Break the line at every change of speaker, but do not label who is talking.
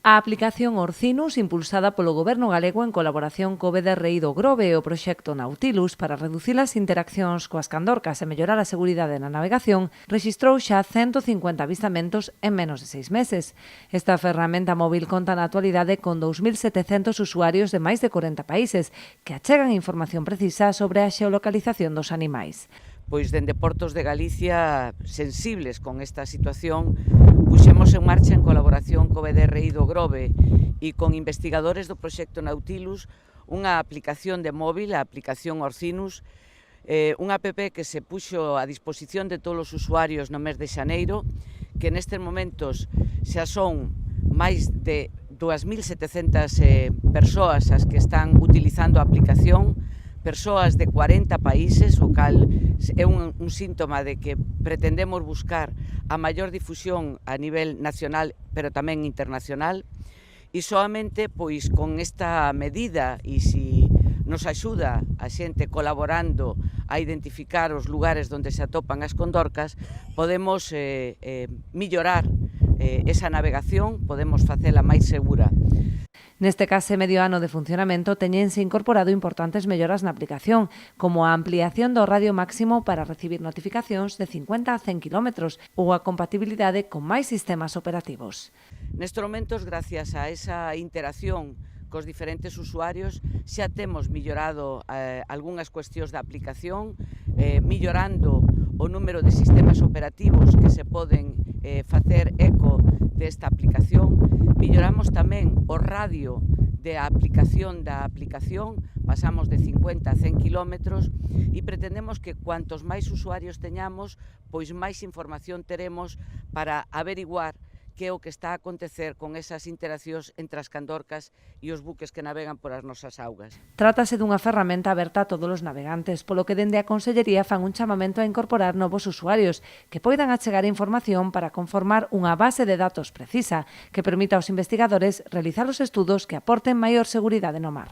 A aplicación Orcinus, impulsada polo Goberno galego en colaboración co BDRI do Grove e o proxecto Nautilus para reducir as interaccións coas candorcas e mellorar a seguridade na navegación, rexistrou xa 150 avistamentos en menos de 6 meses. Esta ferramenta móvil conta na actualidade con 2.700 usuarios de máis de 40 países que achegan información precisa sobre a xeolocalización dos animais.
Pois dende Portos de Galicia, sensibles con esta situación, puxemos en marcha en colaboración co BDRI do Grove e con investigadores do proxecto Nautilus unha aplicación de móvil, a aplicación Orcinus, unha app que se puxo a disposición de todos os usuarios no mes de xaneiro, que nestes momentos xa son máis de 2.700 persoas as que están utilizando a aplicación, persoas de 40 países, o cal é un síntoma de que pretendemos buscar a maior difusión a nivel nacional, pero tamén internacional, e soamente pois con esta medida e se nos axuda a xente colaborando a identificar os lugares onde se atopan as condorcas, podemos mellorar esa navegación, podemos facela máis segura.
Neste case medio ano de funcionamento teñense incorporado importantes melloras na aplicación, como a ampliación do radio máximo para recibir notificacións de 50 a 100 km ou a compatibilidade con máis sistemas operativos.
Nestes momentos, gracias a esa interacción cos diferentes usuarios, xa temos mellorado algunhas cuestións da aplicación, mellorando o número de sistemas operativos que se poden facer eco desta aplicación. Melloramos tamén o radio da aplicación, pasamos de 50 a 100 km e pretendemos que cuantos máis usuarios teñamos, pois máis información teremos para averiguar que é o que está a acontecer con esas interaccións entre as candorcas e os buques que navegan por as nosas augas.
Trátase dunha ferramenta aberta a todos os navegantes, polo que dende a Consellería fan un chamamento a incorporar novos usuarios que poidan achegar información para conformar unha base de datos precisa que permita aos investigadores realizar os estudos que aporten maior seguridade no mar.